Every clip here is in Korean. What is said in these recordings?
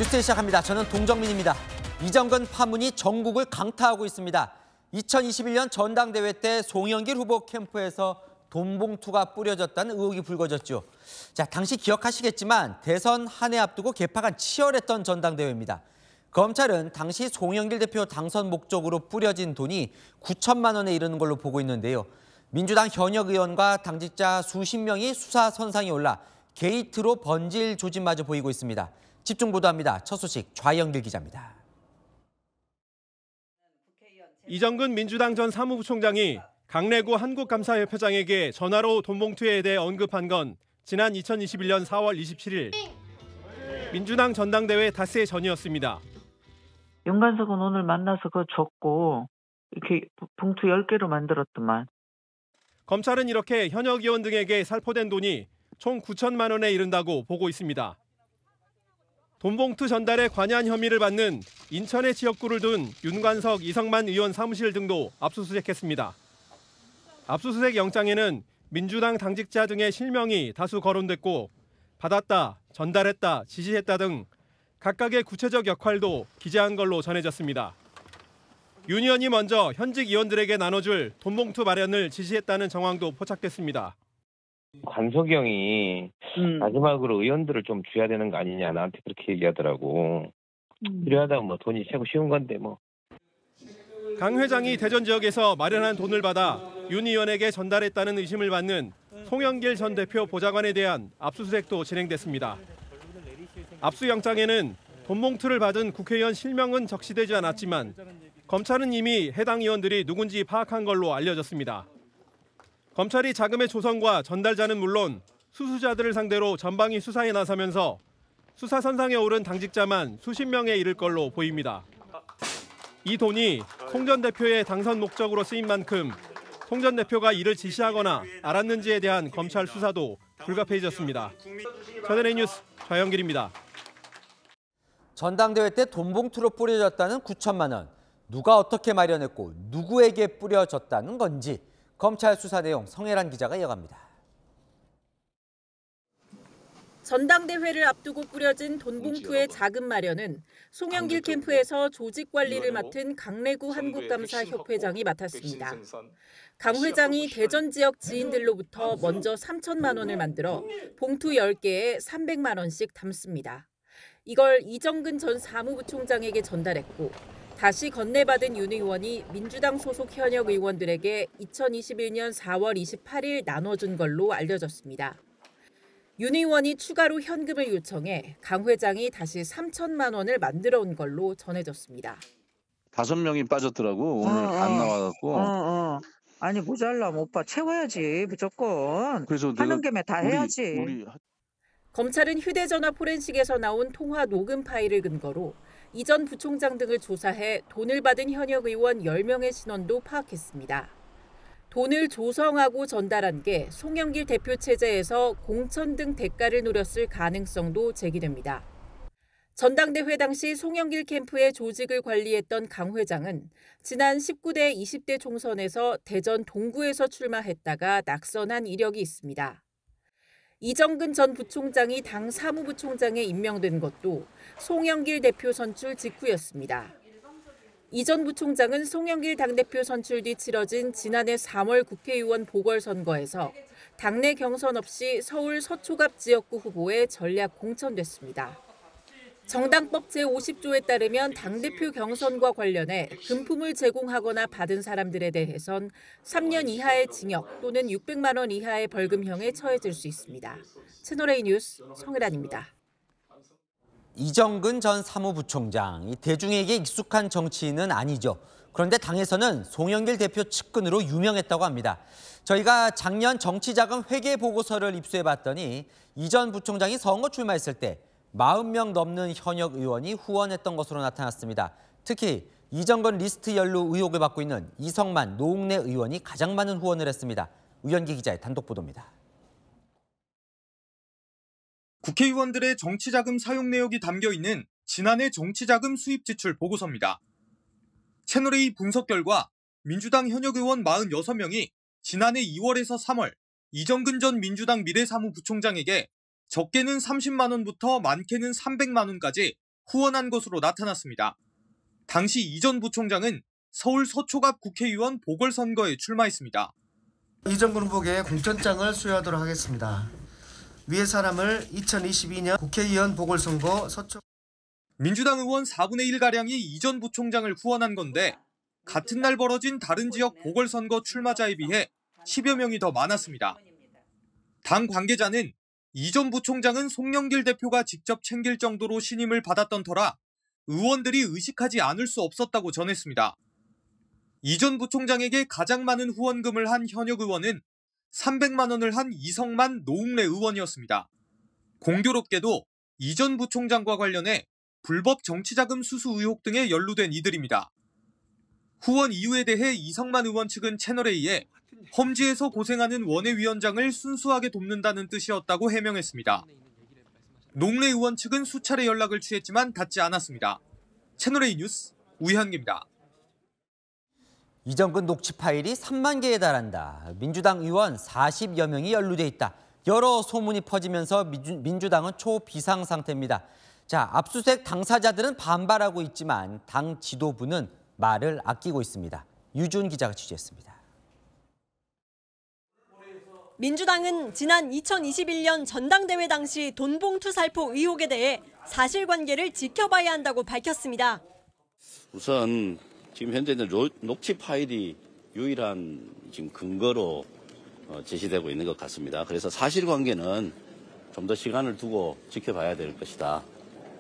뉴스 시작합니다. 저는 동정민입니다. 이정근 파문이 전국을 강타하고 있습니다. 2021년 전당대회 때 송영길 후보 캠프에서 돈봉투가 뿌려졌다는 의혹이 불거졌죠. 자, 당시 기억하시겠지만 대선 한 해 앞두고 개파가 치열했던 전당대회입니다. 검찰은 당시 송영길 대표 당선 목적으로 뿌려진 돈이 9천만 원에 이르는 걸로 보고 있는데요. 민주당 현역 의원과 당직자 수십 명이 수사 선상에 올라 게이트로 번질 조짐마저 보이고 있습니다. 집중 보도합니다. 첫 소식 좌영길 기자입니다. 이정근 민주당 전 사무부총장이 강래구 한국감사협회장에게 전화로 돈봉투에 대해 언급한 건 지난 2021년 4월 27일 민주당 전당대회 닷새 전이었습니다. 윤관석은 오늘 만나서 그거 줬고 이렇게 봉투 10개로 만들었더만. 검찰은 이렇게 현역 의원 등에게 살포된 돈이 총 9천만 원에 이른다고 보고 있습니다. 돈봉투 전달에 관여한 혐의를 받는 인천의 지역구를 둔 윤관석, 이성만 의원 사무실 등도 압수수색했습니다. 압수수색 영장에는 민주당 당직자 등의 실명이 다수 거론됐고 받았다, 전달했다, 지시했다 등 각각의 구체적 역할도 기재한 걸로 전해졌습니다. 윤 의원이 먼저 현직 의원들에게 나눠줄 돈봉투 마련을 지시했다는 정황도 포착됐습니다. 관석이 형이 마지막으로 의원들을 좀 줘야 되는 거 아니냐 나한테 그렇게 얘기하더라고. 필요하다면 뭐 돈이 최고 쉬운 건데 뭐. 강 회장이 대전 지역에서 마련한 돈을 받아 윤 의원에게 전달했다는 의심을 받는 송영길 전 대표 보좌관에 대한 압수수색도 진행됐습니다. 압수영장에는 돈봉투를 받은 국회의원 실명은 적시되지 않았지만 검찰은 이미 해당 의원들이 누군지 파악한 걸로 알려졌습니다. 검찰이 자금의 조성과 전달자는 물론 수수자들을 상대로 전방위 수사에 나서면서 수사 선상에 오른 당직자만 수십 명에 이를 걸로 보입니다. 이 돈이 송 전 대표의 당선 목적으로 쓰인 만큼 송 전 대표가 이를 지시하거나 알았는지에 대한 검찰 수사도 불가피해졌습니다. 천연의 뉴스 좌영길입니다. 전당대회 때 돈봉투로 뿌려졌다는 9천만 원. 누가 어떻게 마련했고 누구에게 뿌려졌다는 건지 검찰 수사 내용 성혜란 기자가 이어갑니다. 전당대회를 앞두고 뿌려진 돈봉투의 자금 마련은 송영길 캠프에서 조직 관리를 맡은 강래구 한국감사협회장이 맡았습니다. 강 회장이 대전 지역 지인들로부터 먼저 3천만 원을 만들어 봉투 10개에 300만 원씩 담습니다. 이걸 이정근 전 사무부총장에게 전달했고 다시 건네받은 윤 의원이 민주당 소속 현역 의원들에게 2021년 4월 28일 나눠준 걸로 알려졌습니다. 윤 의원이 추가로 현금을 요청해 강 회장이 다시 3천만 원을 만들어 온 걸로 전해졌습니다. 5명이 빠졌더라고. 오늘 안 나와갖고. 아니 모자라면 오빠 채워야지 무조건. 그래서 하는 김에 다 해야지. 검찰은 휴대전화 포렌식에서 나온 통화 녹음 파일을 근거로 이 전 부총장 등을 조사해 돈을 받은 현역 의원 10명의 신원도 파악했습니다. 돈을 조성하고 전달한 게 송영길 대표 체제에서 공천 등 대가를 노렸을 가능성도 제기됩니다. 전당대회 당시 송영길 캠프의 조직을 관리했던 강 회장은 지난 19대 20대 총선에서 대전 동구에서 출마했다가 낙선한 이력이 있습니다. 이정근 전 부총장이 당 사무부총장에 임명된 것도 송영길 대표 선출 직후였습니다. 이 전 부총장은 송영길 당대표 선출 뒤 치러진 지난해 3월 국회의원 보궐선거에서 당내 경선 없이 서울 서초갑 지역구 후보에 전략 공천됐습니다. 정당법 제50조에 따르면 당대표 경선과 관련해 금품을 제공하거나 받은 사람들에 대해선 3년 이하의 징역 또는 600만 원 이하의 벌금형에 처해질 수 있습니다. 채널A 뉴스 성혜란입니다. 이정근 전 사무부총장, 대중에게 익숙한 정치인은 아니죠. 그런데 당에서는 송영길 대표 측근으로 유명했다고 합니다. 저희가 작년 정치자금 회계 보고서를 입수해봤더니 이 전 부총장이 선거 출마했을 때 40명 넘는 현역 의원이 후원했던 것으로 나타났습니다. 특히 이정근 리스트 연루 의혹을 받고 있는 이성만 노웅래 의원이 가장 많은 후원을 했습니다. 우연기 기자의 단독 보도입니다. 국회의원들의 정치자금 사용 내역이 담겨있는 지난해 정치자금 수입 지출 보고서입니다. 채널A 분석 결과 민주당 현역 의원 46명이 지난해 2월에서 3월 이정근 전 민주당 미래사무부총장에게 적게는 30만 원부터 많게는 300만 원까지 후원한 것으로 나타났습니다. 당시 이 전 부총장은 서울 서초갑 국회의원 보궐선거에 출마했습니다. 이정근 후보에게 공천장을 수여하도록 하겠습니다. 위의 사람을 2022년 국회의원 보궐선거 서초. 민주당 의원 4분의 1가량이 이 전 부총장을 후원한 건데 같은 날 벌어진 다른 지역 보궐선거 출마자에 비해 10여 명이 더 많았습니다. 당 관계자는 이 전 부총장은 송영길 대표가 직접 챙길 정도로 신임을 받았던 터라 의원들이 의식하지 않을 수 없었다고 전했습니다. 이 전 부총장에게 가장 많은 후원금을 한 현역 의원은 300만 원을 한 이성만 노웅래 의원이었습니다. 공교롭게도 이 전 부총장과 관련해 불법 정치자금 수수 의혹 등에 연루된 이들입니다. 후원 이유에 대해 이성만 의원 측은 채널A에 험지에서 고생하는 원외위원장을 순수하게 돕는다는 뜻이었다고 해명했습니다. 노웅래 의원 측은 수차례 연락을 취했지만 닿지 않았습니다. 채널A 뉴스 우현기입니다. 이정근 녹취 파일이 3만 개에 달한다. 민주당 의원 40여 명이 연루돼 있다. 여러 소문이 퍼지면서 민주당은 초비상 상태입니다. 자, 압수수색 당사자들은 반발하고 있지만 당 지도부는 말을 아끼고 있습니다. 유준 기자가 취재했습니다. 민주당은 지난 2021년 전당대회 당시 돈봉투 살포 의혹에 대해 사실관계를 지켜봐야 한다고 밝혔습니다. 우선 지금 현재는 녹취 파일이 유일한 지금 근거로 제시되고 있는 것 같습니다. 그래서 사실관계는 좀 더 시간을 두고 지켜봐야 될 것이다.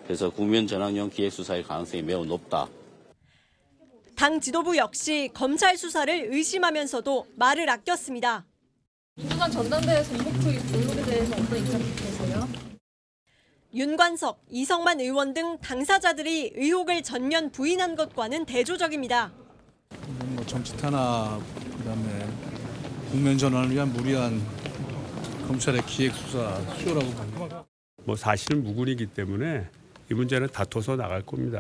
그래서 국면 전환용 기획수사의 가능성이 매우 높다. 당 지도부 역시 검찰 수사를 의심하면서도 말을 아꼈습니다. 민주당 전당대회 전복투 의혹에 대해서 어떤 입장 계세요? 윤관석, 이성만 의원 등 당사자들이 의혹을 전면 부인한 것과는 대조적입니다. 정치 탄압, 그다음에 국면 전환을 위한 무리한 검찰의 기획 수사 수요라고 봅니다. 사실은 무근이기 때문에 이 문제는 다퉈서 나갈 겁니다.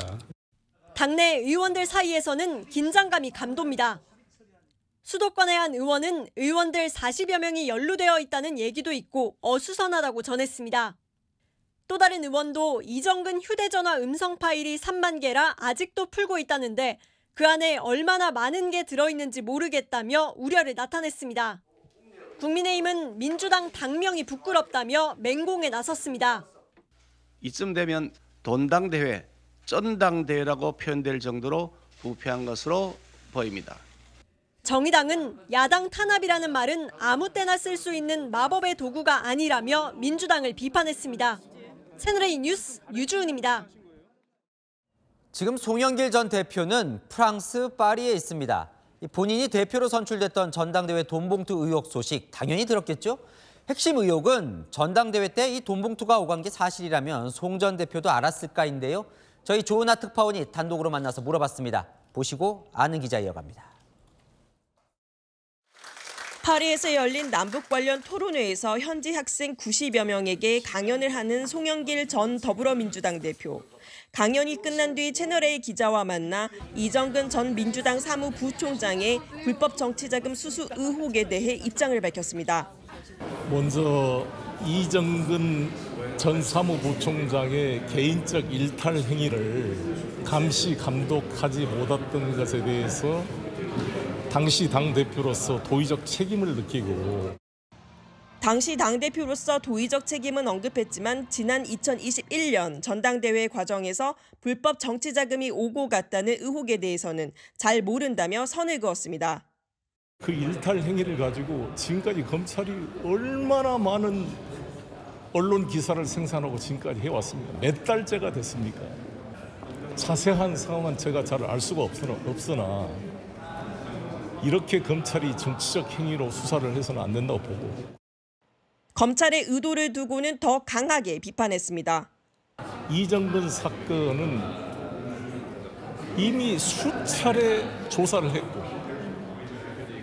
당내 의원들 사이에서는 긴장감이 감돕니다. 수도권의 한 의원은 의원들 40여 명이 연루되어 있다는 얘기도 있고 어수선하다고 전했습니다. 또 다른 의원도 이정근 휴대전화 음성 파일이 3만 개라 아직도 풀고 있다는데 그 안에 얼마나 많은 게 들어있는지 모르겠다며 우려를 나타냈습니다. 국민의힘은 민주당 당명이 부끄럽다며 맹공에 나섰습니다. 이쯤 되면 돈당대회, 쩐당대회라고 표현될 정도로 부패한 것으로 보입니다. 정의당은 야당 탄압이라는 말은 아무 때나 쓸 수 있는 마법의 도구가 아니라며 민주당을 비판했습니다. 채널A 뉴스 유주은입니다. 지금 송영길 전 대표는 프랑스 파리에 있습니다. 본인이 대표로 선출됐던 전당대회 돈봉투 의혹 소식 당연히 들었겠죠? 핵심 의혹은 전당대회 때 이 돈봉투가 오간 게 사실이라면 송 전 대표도 알았을까인데요. 저희 조은하 특파원이 단독으로 만나서 물어봤습니다. 보시고 아는 기자 이어갑니다. 파리에서 열린 남북 관련 토론회에서 현지 학생 90여 명에게 강연을 하는 송영길 전 더불어민주당 대표. 강연이 끝난 뒤 채널A 기자와 만나 이정근 전 민주당 사무부총장의 불법 정치자금 수수 의혹에 대해 입장을 밝혔습니다. 먼저 이정근 전 사무부총장의 개인적 일탈 행위를 감시 감독하지 못했던 것에 대해서 당시 당대표로서 도의적 책임을 느끼고 당시 당대표로서 도의적 책임은 언급했지만 지난 2021년 전당대회 과정에서 불법 정치자금이 오고 갔다는 의혹에 대해서는 잘 모른다며 선을 그었습니다. 그 일탈 행위를 가지고 지금까지 검찰이 얼마나 많은 언론 기사를 생산하고 지금까지 해왔습니까? 몇 달째가 됐습니까? 자세한 상황은 제가 잘 알 수가 없으나 이렇게 검찰이 정치적 행위로 수사를 해서는 안 된다고 보고 검찰의 의도를 두고는 더 강하게 비판했습니다. 이정근 사건은 이미 수차례 조사를 했고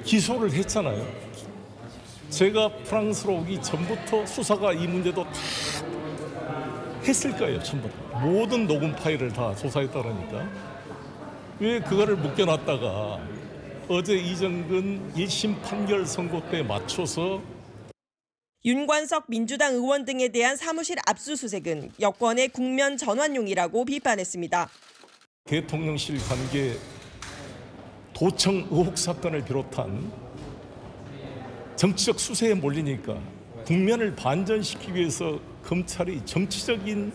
기소를 했잖아요. 제가 프랑스로 오기 전부터 수사가 이 문제도 다 했을 거예요. 전부 다. 모든 녹음 파일을 다 조사했다 그러니까. 왜 그거를 묶여놨다가 어제 이정근 1심 판결 선고 때 맞춰서 윤관석 민주당 의원 등에 대한 사무실 압수수색은 여권의 국면 전환용이라고 비판했습니다. 대통령실 관계 도청 의혹 사건을 비롯한 정치적 수세에 몰리니까 국면을 반전시키기 위해서 검찰이 정치적인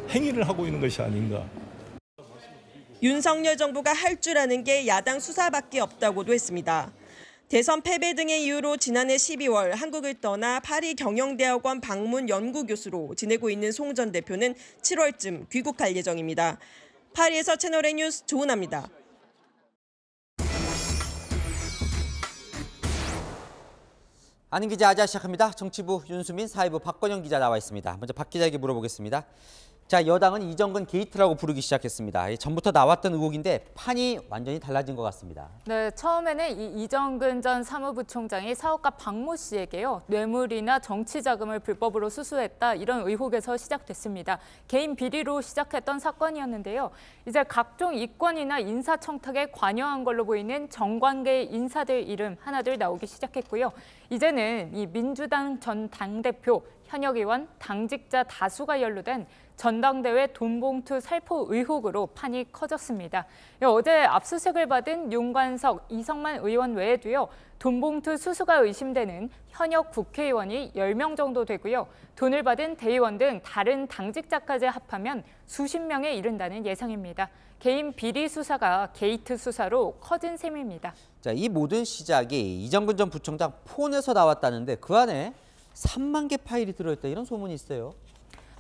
행위를 하고 있는 것이 아닌가. 윤석열 정부가 할 줄 아는 게 야당 수사밖에 없다고도 했습니다. 대선 패배 등의 이유로 지난해 12월 한국을 떠나 파리 경영대학원 방문 연구교수로 지내고 있는 송 전 대표는 7월쯤 귀국할 예정입니다. 파리에서 채널A 뉴스 조은아입니다. 아는 기자 아자 시작합니다. 정치부 윤수민, 사회부 박건영 기자 나와 있습니다. 먼저 박 기자에게 물어보겠습니다. 자, 여당은 이정근 게이트라고 부르기 시작했습니다. 전부터 나왔던 의혹인데 판이 완전히 달라진 것 같습니다. 네, 처음에는 이정근 전 사무부총장이 사업가 박모 씨에게요, 뇌물이나 정치 자금을 불법으로 수수했다, 이런 의혹에서 시작됐습니다. 개인 비리로 시작했던 사건이었는데요. 이제 각종 이권이나 인사청탁에 관여한 걸로 보이는 정관계 인사들 이름 하나둘 나오기 시작했고요. 이제는 이 민주당 전 당대표, 현역 의원, 당직자 다수가 연루된 전당대회 돈봉투 살포 의혹으로 판이 커졌습니다. 어제 압수수색을 받은 윤관석, 이성만 의원 외에도요, 돈봉투 수수가 의심되는 현역 국회의원이 10명 정도 되고요. 돈을 받은 대의원 등 다른 당직자까지 합하면 수십 명에 이른다는 예상입니다. 개인 비리 수사가 게이트 수사로 커진 셈입니다. 자, 이 모든 시작이 이정근 전 부총장 폰에서 나왔다는데 그 안에 3만 개 파일이 들어있다, 이런 소문이 있어요.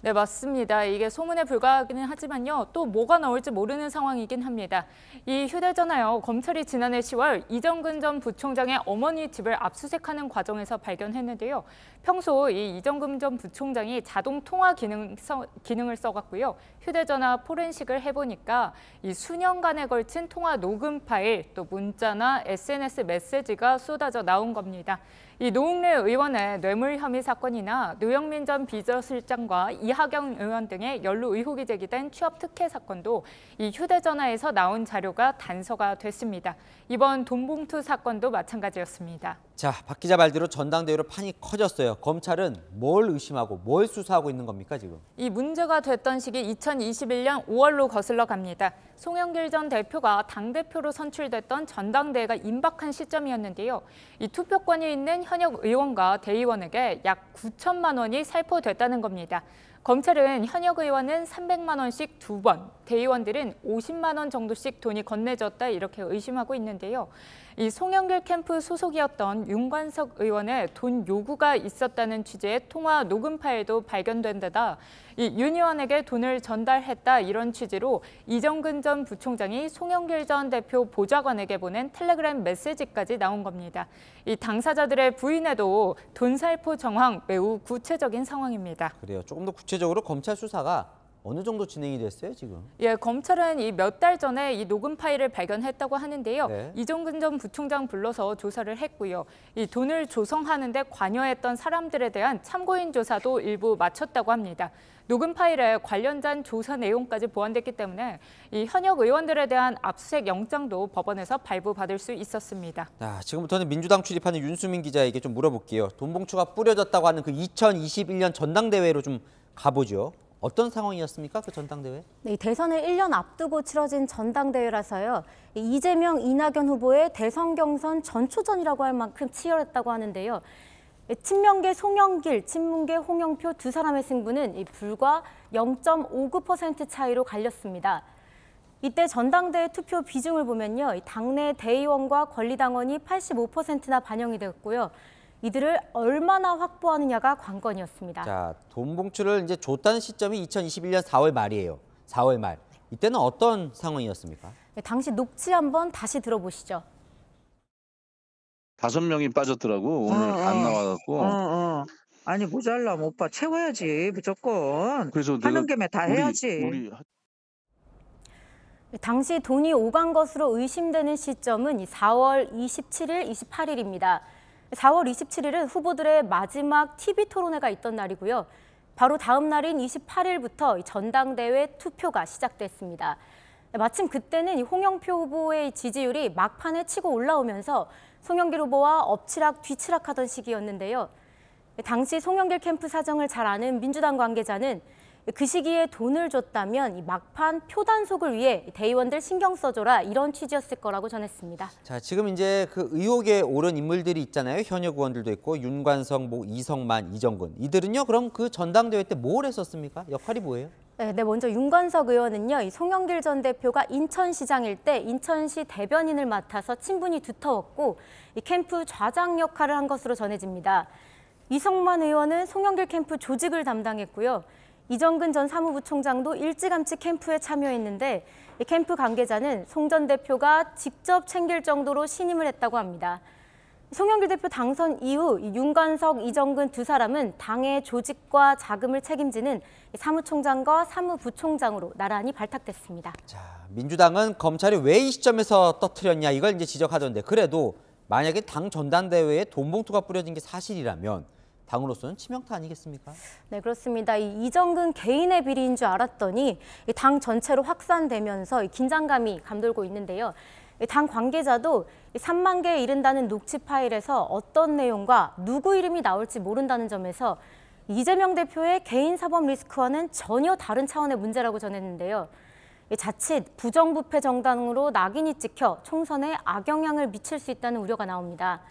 네, 맞습니다. 이게 소문에 불과하기는 하지만요, 또 뭐가 나올지 모르는 상황이긴 합니다. 이 휴대전화요, 검찰이 지난해 10월 이정근 전 부총장의 어머니 집을 압수수색하는 과정에서 발견했는데요. 평소 이 이정근 전 부총장이 자동 통화 기능을 써갖고요, 휴대전화 포렌식을 해보니까 이 수년간에 걸친 통화 녹음 파일, 또 문자나 SNS 메시지가 쏟아져 나온 겁니다. 이 노웅래 의원의 뇌물 혐의 사건이나 노영민 전 비서실장과 이하경 의원 등의 연루 의혹이 제기된 취업 특혜 사건도 이 휴대전화에서 나온 자료가 단서가 됐습니다. 이번 돈봉투 사건도 마찬가지였습니다. 자, 박 기자 말대로 전당대회로 판이 커졌어요. 검찰은 뭘 의심하고 뭘 수사하고 있는 겁니까, 지금? 이 문제가 됐던 시기 2021년 5월로 거슬러 갑니다. 송영길 전 대표가 당대표로 선출됐던 전당대회가 임박한 시점이었는데요. 이 투표권이 있는 현역 의원과 대의원에게 약 9천만 원이 살포됐다는 겁니다. 검찰은 현역 의원은 300만 원씩 2번, 대의원들은 50만 원 정도씩 돈이 건네졌다, 이렇게 의심하고 있는데요. 이 송영길 캠프 소속이었던 윤관석 의원의 돈 요구가 있었다는 취지의 통화 녹음 파일도 발견된 데다 이 윤 의원에게 돈을 전달했다, 이런 취지로 이정근 전 부총장이 송영길 전 대표 보좌관에게 보낸 텔레그램 메시지까지 나온 겁니다. 이 당사자들의 부인에도 돈 살포 정황 매우 구체적인 상황입니다. 그래요. 조금 더 구체적으로 검찰 수사가 어느 정도 진행이 됐어요, 지금? 예, 검찰은 이 몇 달 전에 이 녹음 파일을 발견했다고 하는데요. 네. 이정근 전 부총장 불러서 조사를 했고요. 이 돈을 조성하는 데 관여했던 사람들에 대한 참고인 조사도 일부 마쳤다고 합니다. 녹음 파일에 관련된 조사 내용까지 보완됐기 때문에 이 현역 의원들에 대한 압수수색 영장도 법원에서 발부받을 수 있었습니다. 자, 지금부터는 민주당 출입하는 윤수민 기자에게 좀 물어볼게요. 돈봉투가 뿌려졌다고 하는 그 2021년 전당대회로 좀 가보죠. 어떤 상황이었습니까? 그 전당대회? 네, 대선을 1년 앞두고 치러진 전당대회라서요. 이재명, 이낙연 후보의 대선 경선 전초전이라고 할 만큼 치열했다고 하는데요. 친명계 송영길, 친문계 홍영표 두 사람의 승부는 불과 0.59% 차이로 갈렸습니다. 이때 전당대회 투표 비중을 보면요, 당내 대의원과 권리당원이 85%나 반영이 되었고요. 이들을 얼마나 확보하느냐가 관건이었습니다. 자, 돈봉투를 이제 줬다는 시점이 2021년 4월 말이에요. 4월 말. 이때는 어떤 상황이었습니까? 네, 당시 녹취 한번 다시 들어보시죠. 5명이 빠졌더라고. 오늘 안 나와갖고. 아니 모자라 오빠 채워야지 무조건. 그래서 하는 김에 다 해야지. 당시 돈이 오간 것으로 의심되는 시점은 4월 27일, 28일입니다. 4월 27일은 후보들의 마지막 TV 토론회가 있던 날이고요. 바로 다음 날인 28일부터 전당대회 투표가 시작됐습니다. 마침 그때는 홍영표 후보의 지지율이 막판에 치고 올라오면서 송영길 후보와 엎치락 뒤치락하던 시기였는데요. 당시 송영길 캠프 사정을 잘 아는 민주당 관계자는 그 시기에 돈을 줬다면 이 막판 표단속을 위해 대의원들 신경 써줘라 이런 취지였을 거라고 전했습니다. 자, 지금 이제 그 의혹에 오른 인물들이 있잖아요. 현역 의원들도 있고 윤관석, 이성만, 이정근. 이들은요, 그럼 그 전당대회 때 뭘 했었습니까? 역할이 뭐예요? 네, 먼저 윤관석 의원은요, 이 송영길 전 대표가 인천시장일 때 인천시 대변인을 맡아서 친분이 두터웠고 이 캠프 좌장 역할을 한 것으로 전해집니다. 이성만 의원은 송영길 캠프 조직을 담당했고요. 이정근 전 사무부총장도 일찌감치 캠프에 참여했는데 이 캠프 관계자는 송 전 대표가 직접 챙길 정도로 신임을 했다고 합니다. 송영길 대표 당선 이후 윤관석, 이정근 두 사람은 당의 조직과 자금을 책임지는 사무총장과 사무부총장으로 나란히 발탁됐습니다. 자, 민주당은 검찰이 왜 이 시점에서 떠트렸냐 이걸 이제 지적하던데 그래도 만약에 당 전당대회에 돈봉투가 뿌려진 게 사실이라면 당으로서는 치명타 아니겠습니까? 네, 그렇습니다. 이정근 개인의 비리인 줄 알았더니 당 전체로 확산되면서 긴장감이 감돌고 있는데요. 당 관계자도 3만 개에 이른다는 녹취 파일에서 어떤 내용과 누구 이름이 나올지 모른다는 점에서 이재명 대표의 개인 사법 리스크와는 전혀 다른 차원의 문제라고 전했는데요. 자칫 부정부패 정당으로 낙인이 찍혀 총선에 악영향을 미칠 수 있다는 우려가 나옵니다.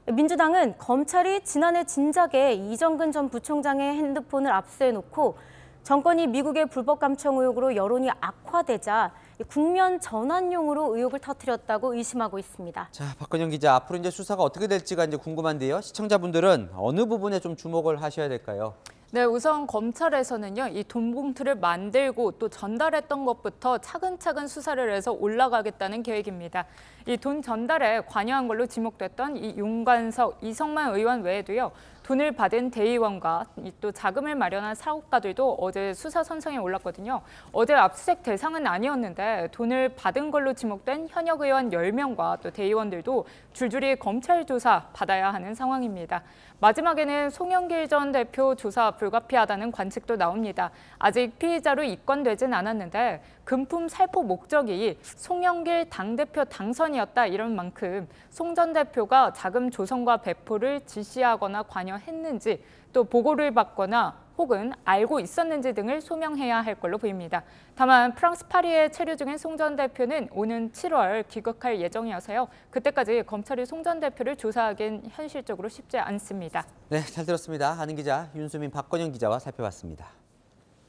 민주당은 검찰이 지난해 진작에 이정근 전 부총장의 핸드폰을 압수해놓고 정권이 미국의 불법 감청 의혹으로 여론이 악화되자 국면 전환용으로 의혹을 터뜨렸다고 의심하고 있습니다. 자, 박건영 기자, 앞으로 이제 수사가 어떻게 될지가 이제 궁금한데요. 시청자분들은 어느 부분에 좀 주목을 하셔야 될까요? 네, 우선 검찰에서는요, 이 돈봉투를 만들고 또 전달했던 것부터 차근차근 수사를 해서 올라가겠다는 계획입니다. 이 돈 전달에 관여한 걸로 지목됐던 이 윤관석, 이성만 의원 외에도요, 돈을 받은 대의원과 또 자금을 마련한 사업가들도 어제 수사 선상에 올랐거든요. 어제 압수수색 대상은 아니었는데 돈을 받은 걸로 지목된 현역 의원 10명과 또 대의원들도 줄줄이 검찰 조사 받아야 하는 상황입니다. 마지막에는 송영길 전 대표 조사 불가피하다는 관측도 나옵니다. 아직 피의자로 입건되진 않았는데 금품 살포 목적이 송영길 당대표 당선이었다 이런 만큼 송 전 대표가 자금 조성과 배포를 지시하거나 관여했는지 또 보고를 받거나 혹은 알고 있었는지 등을 소명해야 할 걸로 보입니다. 다만 프랑스 파리에 체류 중인 송 전 대표는 오는 7월 귀국할 예정이어서요. 그때까지 검찰이 송 전 대표를 조사하기엔 현실적으로 쉽지 않습니다. 네, 잘 들었습니다. 아는 기자 윤수민, 박건영 기자와 살펴봤습니다.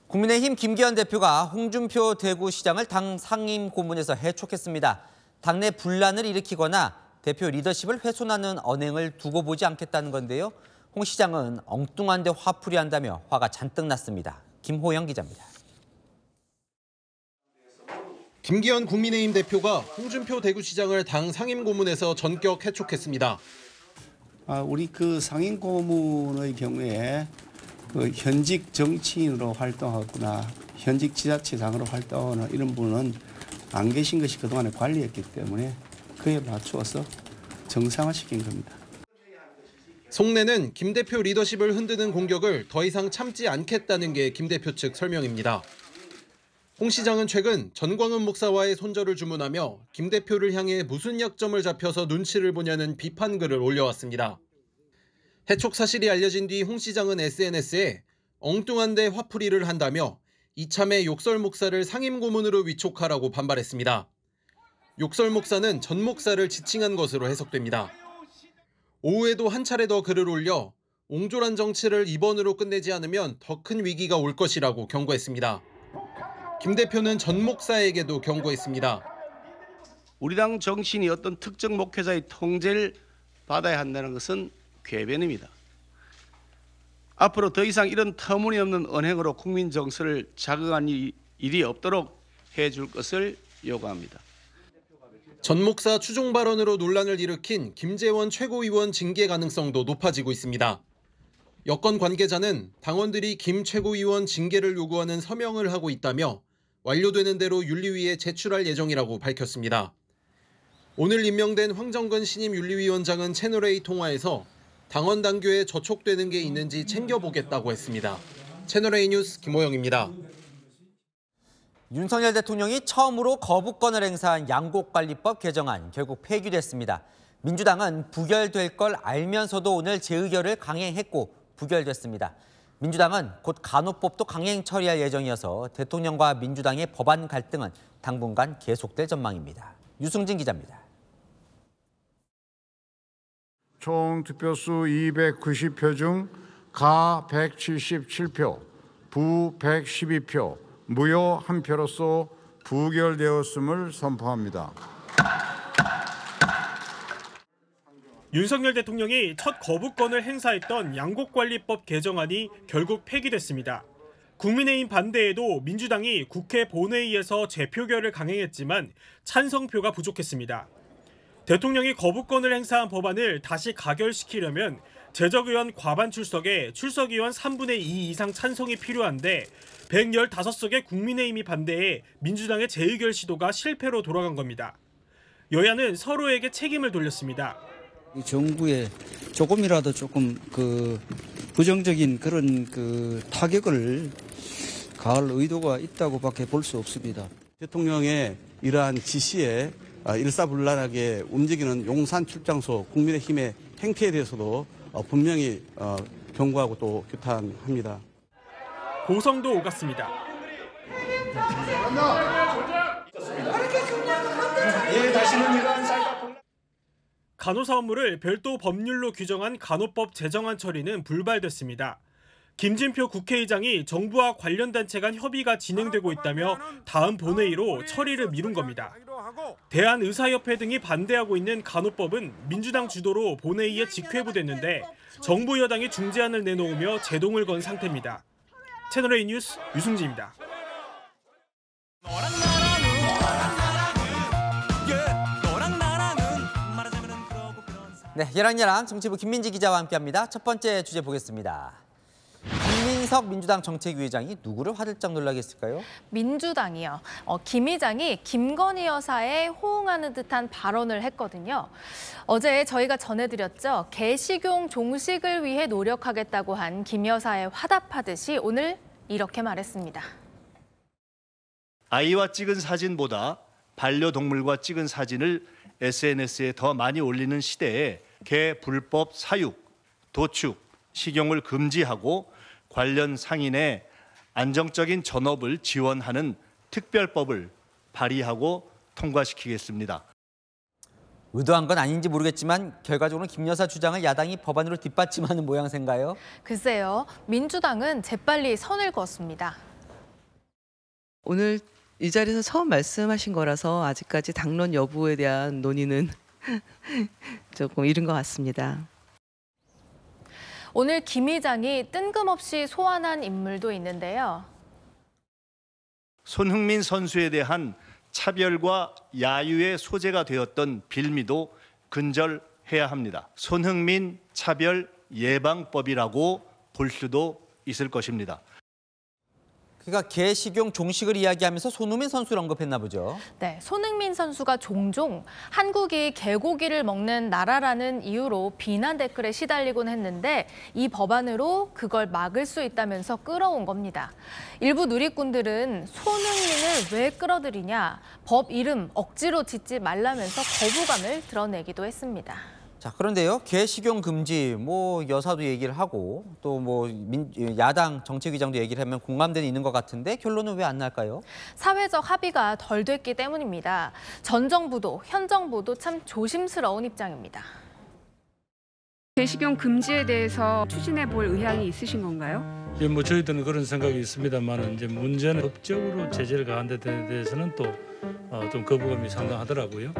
국민의힘 김기현 대표가 홍준표 대구시장을 당 상임 고문에서 해촉했습니다. 당내 분란을 일으키거나 대표 리더십을 훼손하는 언행을 두고 보지 않겠다는 건데요. 홍 시장은 엉뚱한 데 화풀이한다며 화가 잔뜩 났습니다. 김호영 기자입니다. 김기현 국민의힘 대표가 홍준표 대구시장을 당 상임고문에서 전격 해촉했습니다. 우리 그 상임고문의 경우에 그 현직 정치인으로 활동하거나 현직 지자체장으로 활동하는 이런 분은 안 계신 것이 그동안에 관리했기 때문에 그에 맞추어서 정상화시킨 겁니다. 속내는 김 대표 리더십을 흔드는 공격을 더 이상 참지 않겠다는 게 김 대표 측 설명입니다. 홍 시장은 최근 전광훈 목사와의 손절을 주문하며 김 대표를 향해 무슨 약점을 잡혀서 눈치를 보냐는 비판글을 올려왔습니다. 해촉 사실이 알려진 뒤 홍 시장은 SNS에 엉뚱한 데 화풀이를 한다며 이참에 욕설 목사를 상임 고문으로 위촉하라고 반발했습니다. 욕설 목사는 전 목사를 지칭한 것으로 해석됩니다. 오후에도 한 차례 더 글을 올려 옹졸한 정치를 이번으로 끝내지 않으면 더 큰 위기가 올 것이라고 경고했습니다. 김 대표는 전 목사에게도 경고했습니다. 우리 당 정신이 어떤 특정 목회자의 통제를 받아야 한다는 것은 궤변입니다. 앞으로 더 이상 이런 터무니없는 언행으로 국민 정서를 자극하는 일이 없도록 해줄 것을 요구합니다. 전 목사 추종 발언으로 논란을 일으킨 김재원 최고위원 징계 가능성도 높아지고 있습니다. 여권 관계자는 당원들이 김 최고위원 징계를 요구하는 서명을 하고 있다며 완료되는 대로 윤리위에 제출할 예정이라고 밝혔습니다. 오늘 임명된 황정근 신임 윤리위원장은 채널A 통화에서 당원 당규에 저촉되는 게 있는지 챙겨보겠다고 했습니다. 채널A 뉴스 김호영입니다. 윤석열 대통령이 처음으로 거부권을 행사한 양곡관리법 개정안 결국 폐기됐습니다. 민주당은 부결될 걸 알면서도 오늘 재의결을 강행했고 부결됐습니다. 민주당은 곧 간호법도 강행 처리할 예정이어서 대통령과 민주당의 법안 갈등은 당분간 계속될 전망입니다. 유승진 기자입니다. 총 득표수 290표 중 가 177표, 부 112표, 무효 1표로서 부결되었음을 선포합니다. 윤석열 대통령이 첫 거부권을 행사했던 양곡관리법 개정안이 결국 폐기됐습니다. 국민의힘 반대에도 민주당이 국회 본회의에서 재표결을 강행했지만 찬성표가 부족했습니다. 대통령이 거부권을 행사한 법안을 다시 가결시키려면 재적의원 과반 출석에 출석의원 3분의 2 이상 찬성이 필요한데 115석의 국민의힘이 반대해 민주당의 재의결 시도가 실패로 돌아간 겁니다. 여야는 서로에게 책임을 돌렸습니다. 정부에 조금이라도 부정적인 그런 타격을 가할 의도가 있다고밖에 볼 수 없습니다. 대통령의 이러한 지시에 일사불란하게 움직이는 용산 출장소 국민의힘의 행태에 대해서도 분명히 경고하고 또 규탄합니다. 고성도 오갔습니다. 간호사 업무를 별도 법률로 규정한 간호법 제정안 처리는 불발됐습니다. 김진표 국회의장이 정부와 관련 단체 간 협의가 진행되고 있다며 다음 본회의로 처리를 미룬 겁니다. 대한의사협회 등이 반대하고 있는 간호법은 민주당 주도로 본회의에 직회부됐는데 정부 여당이 중재안을 내놓으며 제동을 건 상태입니다. 채널A 뉴스 유승진입니다. 네, 얘랑얘랑 정치부 김민지 기자와 함께합니다. 첫 번째 주제 보겠습니다. 김민석 민주당 정책위의장이 누구를 화들짝 놀라게 했을까요? 민주당이요. 김 의장이 김건희 여사에 호응하는 듯한 발언을 했거든요. 어제 저희가 전해드렸죠. 개식용 종식을 위해 노력하겠다고 한 김 여사에 화답하듯이 오늘 이렇게 말했습니다. 아이와 찍은 사진보다 반려동물과 찍은 사진을 SNS에 더 많이 올리는 시대에 개 불법 사육, 도축, 식용을 금지하고 관련 상인의 안정적인 전업을 지원하는 특별법을 발의하고 통과시키겠습니다. 의도한 건 아닌지 모르겠지만 결과적으로 김 여사 주장을 야당이 법안으로 뒷받침하는 모양새인가요? 글쎄요. 민주당은 재빨리 선을 그었습니다. 오늘 이 자리에서 처음 말씀하신 거라서 아직까지 당론 여부에 대한 논의는 조금 이른 것 같습니다. 오늘 김 의장이 뜬금없이 소환한 인물도 있는데요. 손흥민 선수에 대한 차별과 야유의 소재가 되었던 빌미도 근절해야 합니다. 손흥민 차별 예방법이라고 볼 수도 있을 것입니다. 그러니까 개식용 종식을 이야기하면서 손흥민 선수를 언급했나 보죠. 네, 손흥민 선수가 종종 한국이 개고기를 먹는 나라라는 이유로 비난 댓글에 시달리곤 했는데 이 법안으로 그걸 막을 수 있다면서 끌어온 겁니다. 일부 누리꾼들은 손흥민을 왜 끌어들이냐, 법 이름 억지로 짓지 말라면서 거부감을 드러내기도 했습니다. 자, 그런데요, 개식용 금지, 여사도 얘기를 하고 또 야당 정책위장도 얘기를 하면 공감대는 있는 것 같은데 결론은 왜 안 날까요? 사회적 합의가 덜 됐기 때문입니다. 전 정부도 현 정부도 참 조심스러운 입장입니다. 개식용 금지에 대해서 추진해 볼 의향이 있으신 건가요? 저희들은 그런 생각이 있습니다만 이제 문제는 법적으로 제재를 가한 데 대해서는 또 좀 거부감이 상당하더라고요.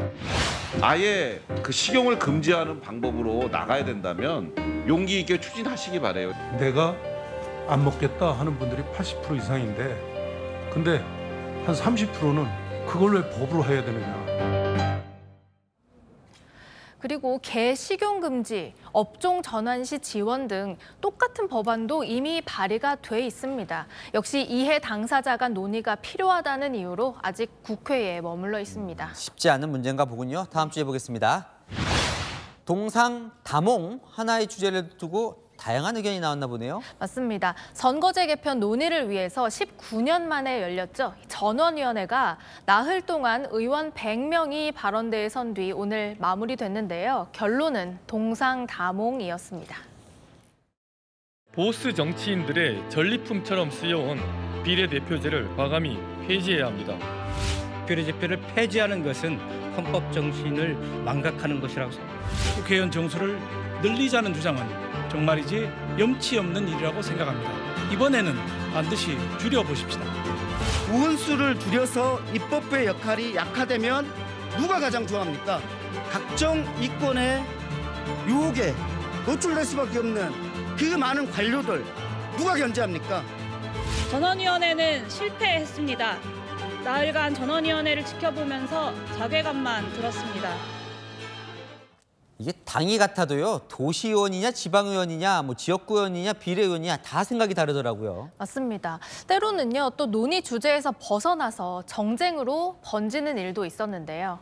아예 그 식용을 금지하는 방법으로 나가야 된다면 용기 있게 추진하시기 바래요. 내가 안 먹겠다 하는 분들이 80% 이상인데 근데 한 30%는 그걸 왜 법으로 해야 되느냐. 그리고 개 식용 금지, 업종 전환 시 지원 등 똑같은 법안도 이미 발의가 돼 있습니다. 역시 이해 당사자 간 논의가 필요하다는 이유로 아직 국회에 머물러 있습니다. 쉽지 않은 문제인가 보군요. 다음 주에 보겠습니다. 동상, 다몽 하나의 주제를 두고 다양한 의견이 나왔나 보네요. 맞습니다. 선거제 개편 논의를 위해서 19년 만에 열렸죠. 전원위원회가 나흘 동안 의원 100명이 발언대에 선 뒤 오늘 마무리됐는데요. 결론은 동상다몽이었습니다. 보수 정치인들의 전리품처럼 쓰여온 비례대표제를 과감히 폐지해야 합니다. 비례대표를 폐지하는 것은 헌법 정신을 망각하는 것이라고 생각합니다. 국회의원 정수를 늘리자는 주장은 정말이지 염치 없는 일이라고 생각합니다. 이번에는 반드시 줄여보십시다. 의원수를 줄여서 입법부의 역할이 약화되면 누가 가장 좋아합니까? 각종 이권의 유혹에 노출될 수밖에 없는 그 많은 관료들 누가 견제합니까? 전원위원회는 실패했습니다. 나흘간 전원위원회를 지켜보면서 자괴감만 들었습니다. 이게 당이 같아도요. 도시의원이냐 지방의원이냐 뭐 지역구의원이냐 비례의원이냐 다 생각이 다르더라고요. 맞습니다. 때로는요. 또 논의 주제에서 벗어나서 정쟁으로 번지는 일도 있었는데요.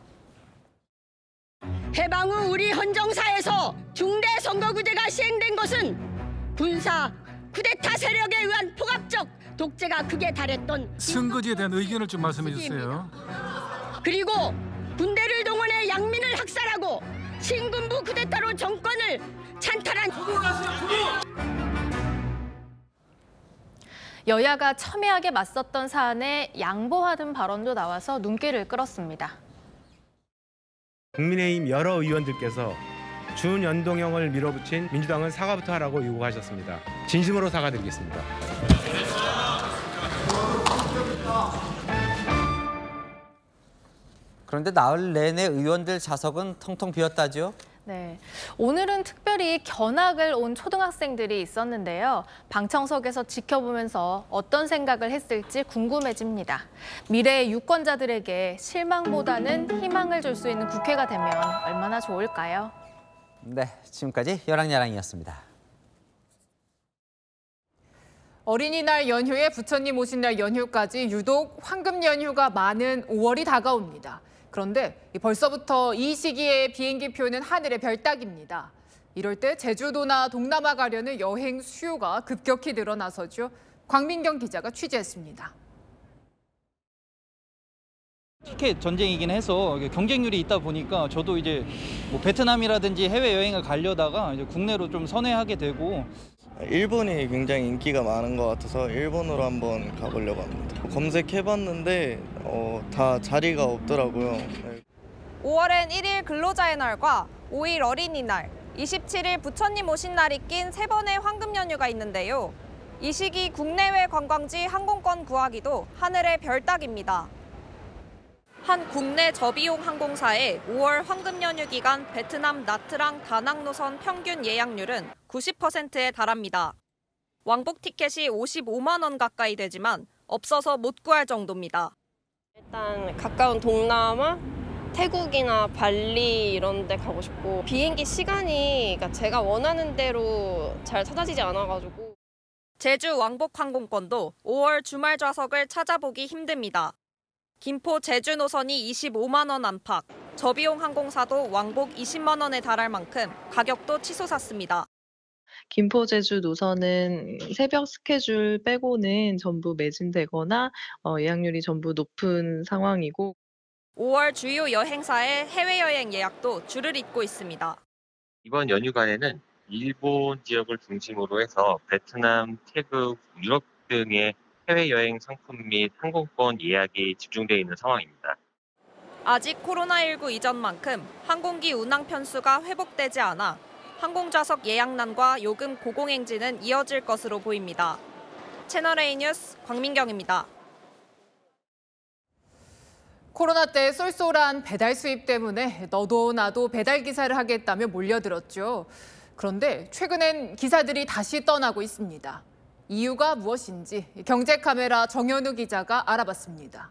해방 후 우리 헌정사에서 중대 선거구제가 시행된 것은 군사 쿠데타 세력에 의한 폭압적 독재가 극에 달했던 선거제에 대한 의견을 좀 말씀해 주세요. 그리고 군대를 동원해 양민을 학살하고 신군부 쿠데타로 정권을 찬탈한 여야가 첨예하게 맞섰던 사안에 양보하는 발언도 나와서 눈길을 끌었습니다. 국민의힘 여러 의원들께서 준연동형을 밀어붙인 민주당은 사과부터 하라고 요구하셨습니다. 진심으로 사과드리겠습니다. 그런데 나흘 내내 의원들 좌석은 텅텅 비었다죠. 네, 오늘은 특별히 견학을 온 초등학생들이 있었는데요. 방청석에서 지켜보면서 어떤 생각을 했을지 궁금해집니다. 미래의 유권자들에게 실망보다는 희망을 줄 수 있는 국회가 되면 얼마나 좋을까요? 네, 지금까지 여랑야랑이었습니다. 어린이날 연휴에 부처님 오신 날 연휴까지 유독 황금 연휴가 많은 5월이 다가옵니다. 그런데 벌써부터 이 시기에 비행기표는 하늘의 별 따기입니다. 이럴 때 제주도나 동남아 가려는 여행 수요가 급격히 늘어나서죠. 광민경 기자가 취재했습니다. 티켓 전쟁이긴 해서 경쟁률이 있다 보니까 저도 이제 뭐 베트남이라든지 해외 여행을 가려다가 이제 국내로 좀 선회하게 되고. 일본이 굉장히 인기가 많은 것 같아서 일본으로 한번 가보려고 합니다. 검색해봤는데 다 자리가 없더라고요. 5월엔 1일 근로자의 날과 5일 어린이날, 27일 부처님 오신 날이 낀 3번의 황금 연휴가 있는데요. 이 시기 국내외 관광지 항공권 구하기도 하늘의 별 따기입니다. 한 국내 저비용 항공사의 5월 황금 연휴 기간 베트남 나트랑 다낭 노선 평균 예약률은 90%에 달합니다. 왕복 티켓이 55만 원 가까이 되지만 없어서 못 구할 정도입니다. 일단 가까운 동남아, 태국이나 발리 이런 데 가고 싶고 비행기 시간이 그러니까 제가 원하는 대로 잘 찾아지지 않아가지고. 제주 왕복 항공권도 5월 주말 좌석을 찾아보기 힘듭니다. 김포 제주 노선이 25만 원 안팎, 저비용 항공사도 왕복 20만 원에 달할 만큼 가격도 치솟았습니다. 김포 제주 노선은 새벽 스케줄 빼고는 전부 매진되거나 예약률이 전부 높은 상황이고 5월 주요 여행사의 해외여행 예약도 줄을 잇고 있습니다. 이번 연휴간에는 일본 지역을 중심으로 해서 베트남, 태국, 유럽 등의 해외여행 상품 및 항공권 예약이 집중되어 있는 상황입니다. 아직 코로나19 이전만큼 항공기 운항 편수가 회복되지 않아 항공좌석 예약난과 요금 고공행진은 이어질 것으로 보입니다. 채널A 뉴스 광민경입니다. 코로나 때 쏠쏠한 배달 수입 때문에 너도 나도 배달 기사를 하겠다며 몰려들었죠. 그런데 최근엔 기사들이 다시 떠나고 있습니다. 이유가 무엇인지 경제카메라 정현우 기자가 알아봤습니다.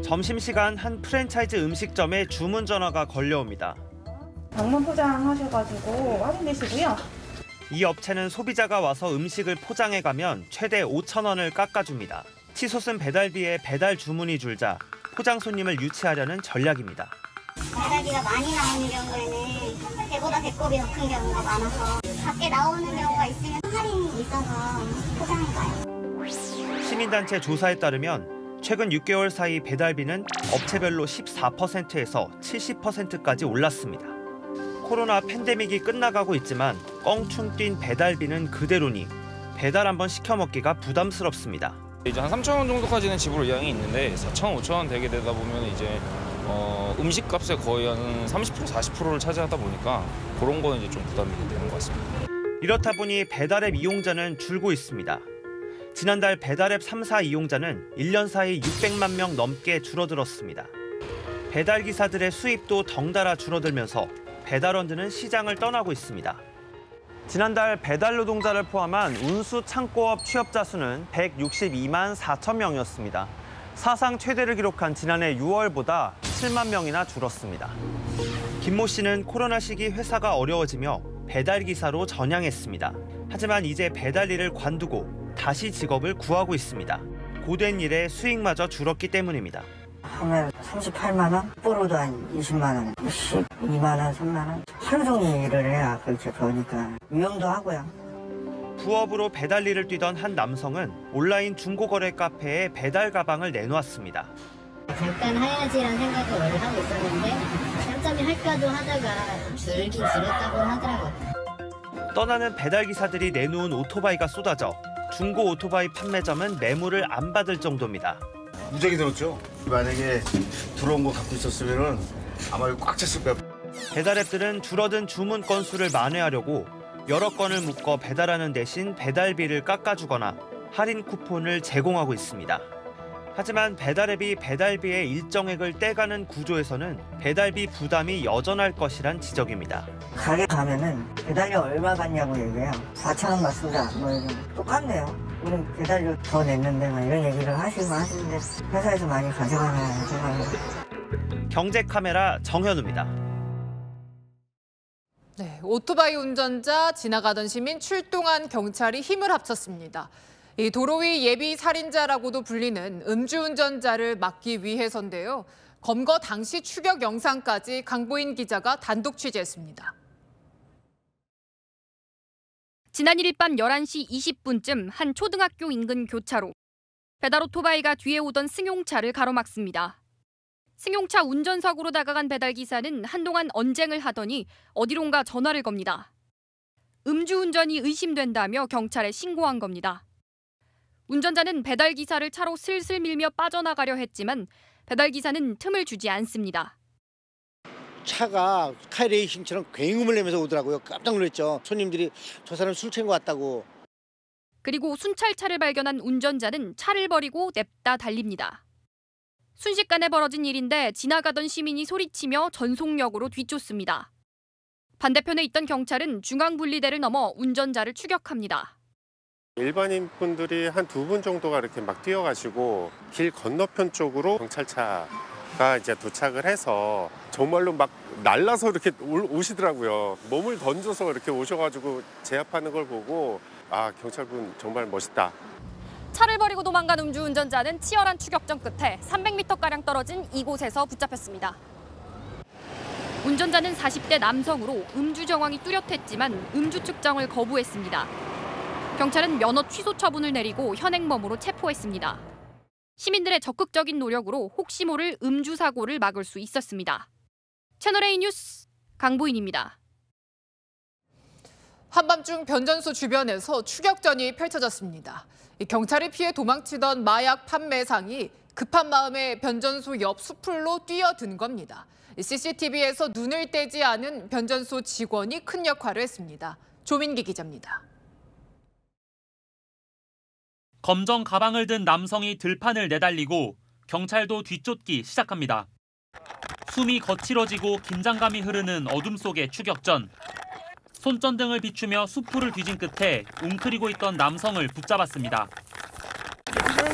점심시간 한 프랜차이즈 음식점에 주문 전화가 걸려옵니다. 방문 포장하셔가지고 확인되시고요. 이 업체는 소비자가 와서 음식을 포장해가면 최대 5,000원을 깎아줍니다. 치솟은 배달비에 배달 주문이 줄자 포장 손님을 유치하려는 전략입니다. 배달비가 많이 나오는 경우에는 배보다 배꼽이 더 큰 경우가 많아서 밖에 나오는 경우가 있으면 할인이 있어서 포장해가요. 시민단체 조사에 따르면 최근 6개월 사이 배달비는 업체별로 14%에서 70%까지 올랐습니다. 코로나 팬데믹이 끝나가고 있지만 껑충 뛴 배달비는 그대로니 배달 한번 시켜 먹기가 부담스럽습니다. 이제 한 3,000원 정도까지는 지불 의향이 있는데 4,000원, 5,000원 되게 되다 보면 이제 음식값의 거의 한 30%, 40%를 차지하다 보니까 그런 거는 이제 좀 부담이 되는 것 같습니다. 이렇다 보니 배달앱 이용자는 줄고 있습니다. 지난달 배달앱 3사 이용자는 1년 사이 600만 명 넘게 줄어들었습니다. 배달기사들의 수입도 덩달아 줄어들면서 배달원들은 시장을 떠나고 있습니다. 지난달 배달 노동자를 포함한 운수 창고업 취업자 수는 162만 4천 명이었습니다. 사상 최대를 기록한 지난해 6월보다 7만 명이나 줄었습니다. 김모 씨는 코로나 시기 회사가 어려워지며 배달기사로 전향했습니다. 하지만 이제 배달 일을 관두고 다시 직업을 구하고 있습니다. 고된 일에 수익마저 줄었기 때문입니다. 하루에 38만 원, 뽀로도 한 20만 원, 12만 원, 3만 원. 하루 종일 일을 해야 그렇게 그러니까 위험도 하고요. 부업으로 배달 일을 뛰던 한 남성은 온라인 중고거래 카페에 배달 가방을 내놓았습니다. 잠깐 해야지라는 생각을 원래 하고 있었는데 짬짬이 할까도 하다가 줄긴 줄였다고 하더라고요. 떠나는 배달기사들이 내놓은 오토바이가 쏟아져 중고 오토바이 판매점은 매물을 안 받을 정도입니다. 무지하게 들었죠. 만약에 들어온 거 갖고 있었으면 아마 꽉 찼을 거예요. 배달앱들은 줄어든 주문 건수를 만회하려고 여러 건을 묶어 배달하는 대신 배달비를 깎아주거나 할인 쿠폰을 제공하고 있습니다. 하지만 배달앱이 배달비의 일정액을 떼가는 구조에서는 배달비 부담이 여전할 것이란 지적입니다. 가게 가면은 배달료 얼마 받냐고 얘기해요. 4,000원 받습니다. 뭐 이런 똑같네요. 우린 배달료 더 냈는데 막 이런 얘기를 하시는데 회사에서 많이 가져가는 생각이. 경제카메라 정현우입니다. 네, 오토바이 운전자, 지나가던 시민, 출동한 경찰이 힘을 합쳤습니다. 이 도로 위 예비 살인자라고도 불리는 음주운전자를 막기 위해서인데요. 검거 당시 추격 영상까지 강보인 기자가 단독 취재했습니다. 지난 1일 밤 11시 20분쯤 한 초등학교 인근 교차로. 배달 오토바이가 뒤에 오던 승용차를 가로막습니다. 승용차 운전석으로 다가간 배달기사는 한동안 언쟁을 하더니 어디론가 전화를 겁니다. 음주운전이 의심된다며 경찰에 신고한 겁니다. 운전자는 배달기사를 차로 슬슬 밀며 빠져나가려 했지만 배달기사는 틈을 주지 않습니다. 차가 카이레이싱처럼 굉음을 내면서 오더라고요. 깜짝 놀랐죠. 손님들이 저 사람 술 취한 것 같다고. 그리고 순찰차를 발견한 운전자는 차를 버리고 냅다 달립니다. 순식간에 벌어진 일인데 지나가던 시민이 소리치며 전속력으로 뒤쫓습니다. 반대편에 있던 경찰은 중앙분리대를 넘어 운전자를 추격합니다. 일반인 분들이 한 2분 정도가 이렇게 막 뛰어가시고 길 건너편 쪽으로 경찰차가 이제 도착을 해서 정말로 막 날라서 이렇게 오시더라고요. 몸을 던져서 이렇게 오셔가지고 제압하는 걸 보고 아, 경찰분 정말 멋있다. 차를 버리고 도망간 음주운전자는 치열한 추격전 끝에 300m가량 떨어진 이곳에서 붙잡혔습니다. 운전자는 40대 남성으로 음주 정황이 뚜렷했지만 음주 측정을 거부했습니다. 경찰은 면허 취소 처분을 내리고 현행범으로 체포했습니다. 시민들의 적극적인 노력으로 혹시 모를 음주 사고를 막을 수 있었습니다. 채널A 뉴스 강보인입니다. 한밤중 변전소 주변에서 추격전이 펼쳐졌습니다. 경찰이 피해 도망치던 마약 판매상이 급한 마음에 변전소 옆 수풀로 뛰어든 겁니다. CCTV에서 눈을 떼지 않은 변전소 직원이 큰 역할을 했습니다. 조민기 기자입니다. 검정 가방을 든 남성이 들판을 내달리고 경찰도 뒤쫓기 시작합니다. 숨이 거칠어지고 긴장감이 흐르는 어둠 속의 추격전. 손전등을 비추며 수풀을 뒤진 끝에 웅크리고 있던 남성을 붙잡았습니다.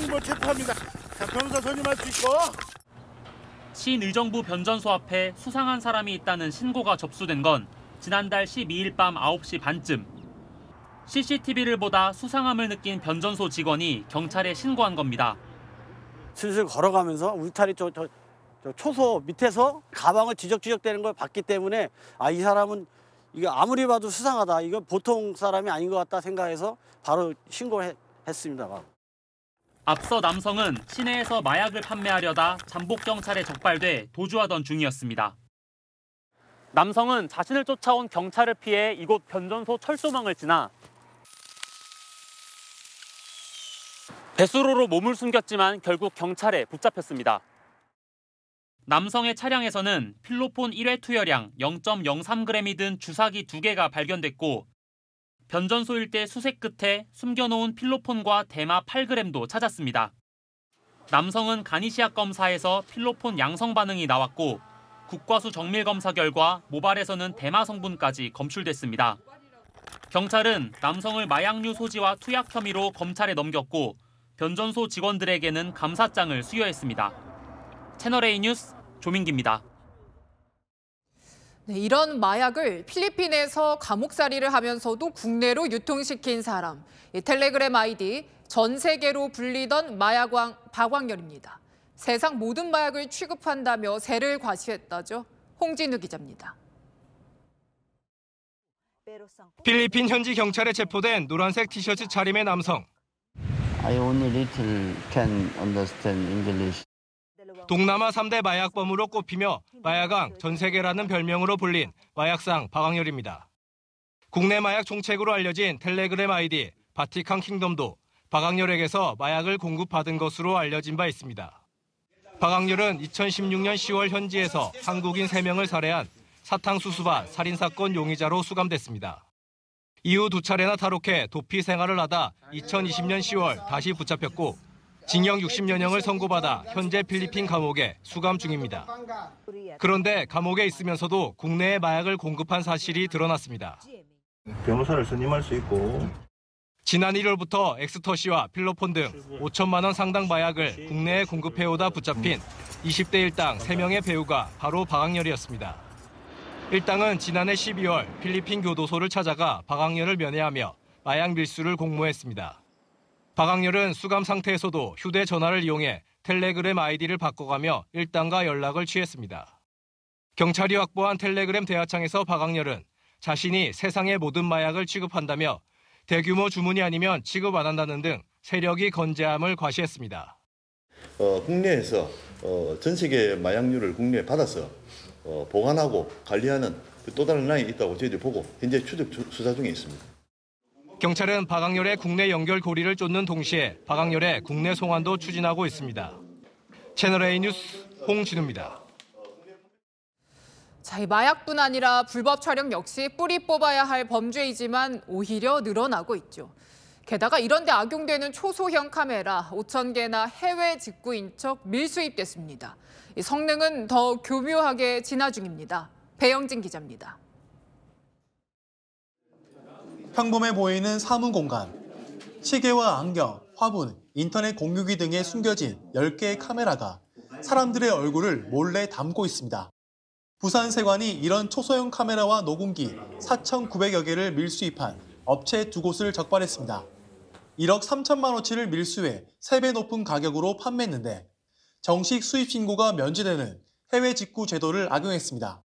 뭐 체포합니다. 자, 변호사 선임할 수 있고. 신의정부 변전소 앞에 수상한 사람이 있다는 신고가 접수된 건 지난달 12일 밤 9시 반쯤. CCTV를 보다 수상함을 느낀 변전소 직원이 경찰에 신고한 겁니다. 슬슬 걸어가면서 울타리 저 초소 밑에서 가방을 뒤적뒤적대는 걸 봤기 때문에 아, 이 사람은 이거 아무리 봐도 수상하다. 이거 보통 사람이 아닌 것 같다 생각해서 바로 신고를 했습니다. 앞서 남성은 시내에서 마약을 판매하려다 잠복경찰에 적발돼 도주하던 중이었습니다. 남성은 자신을 쫓아온 경찰을 피해 이곳 변전소 철도망을 지나 배수로로 몸을 숨겼지만 결국 경찰에 붙잡혔습니다. 남성의 차량에서는 필로폰 1회 투여량 0.03g이 든 주사기 2개가 발견됐고 변전소 일대 수색 끝에 숨겨놓은 필로폰과 대마 8g도 찾았습니다. 남성은 간이시약 검사에서 필로폰 양성 반응이 나왔고 국과수 정밀 검사 결과 모발에서는 대마 성분까지 검출됐습니다. 경찰은 남성을 마약류 소지와 투약 혐의로 검찰에 넘겼고 변전소 직원들에게는 감사장을 수여했습니다. 채널A 뉴스 조민기입니다. 네, 이런 마약을 필리핀에서 감옥살이를 하면서도 국내로 유통시킨 사람. 텔레그램 아이디 전 세계로 불리던 마약왕 박광렬입니다. 세상 모든 마약을 취급한다며 세를 과시했다죠. 홍진우 기자입니다. 필리핀 현지 경찰에 체포된 노란색 티셔츠 차림의 남성. I only little can understand English. 동남아 3대 마약범으로 꼽히며 마약왕 전 세계라는 별명으로 불린 마약상 박광렬입니다. 국내 마약 총책으로 알려진 텔레그램 아이디 바티칸 킹덤도 박광렬에게서 마약을 공급받은 것으로 알려진 바 있습니다. 박광렬은 2016년 10월 현지에서 한국인 3명을 살해한 사탕수수밭 살인사건 용의자로 수감됐습니다. 이후 2차례나 탈옥해 도피 생활을 하다 2020년 10월 다시 붙잡혔고 징역 60년형을 선고받아 현재 필리핀 감옥에 수감 중입니다. 그런데 감옥에 있으면서도 국내에 마약을 공급한 사실이 드러났습니다. 변호사를 선임할 수 있고 지난 1월부터 엑스터시와 필로폰 등 5천만 원 상당 마약을 국내에 공급해오다 붙잡힌 20대 일당 3명의 배우가 바로 박광렬이었습니다. 일당은 지난해 12월 필리핀 교도소를 찾아가 박광렬을 면회하며 마약 밀수를 공모했습니다. 박광렬은 수감 상태에서도 휴대전화를 이용해 텔레그램 아이디를 바꿔가며 일당과 연락을 취했습니다. 경찰이 확보한 텔레그램 대화창에서 박광렬은 자신이 세상의 모든 마약을 취급한다며 대규모 주문이 아니면 취급 안 한다는 등 세력이 건재함을 과시했습니다. 국내에서 전 세계 마약류를 국내에 받아서 보관하고 관리하는 또 다른 라인이 있다고 저희들이 보고 현재 추적 수사 중에 있습니다. 경찰은 박광렬의 국내 연결 고리를 쫓는 동시에 박광렬의 국내 송환도 추진하고 있습니다. 채널A 뉴스 홍진우입니다. 자, 이 마약뿐 아니라 불법 촬영 역시 뿌리 뽑아야 할 범죄이지만 오히려 늘어나고 있죠. 게다가 이런 데 악용되는 초소형 카메라 5,000개나 해외 직구 인척 밀수입됐습니다. 이 성능은 더 교묘하게 진화 중입니다. 배영진 기자입니다. 평범해 보이는 사무 공간. 시계와 안경, 화분, 인터넷 공유기 등에 숨겨진 10개의 카메라가 사람들의 얼굴을 몰래 담고 있습니다. 부산 세관이 이런 초소형 카메라와 녹음기 4,900여 개를 밀수입한 업체 2곳을 적발했습니다. 1억 3천만 원치를 밀수해 3배 높은 가격으로 판매했는데 정식 수입 신고가 면제되는 해외 직구 제도를 악용했습니다.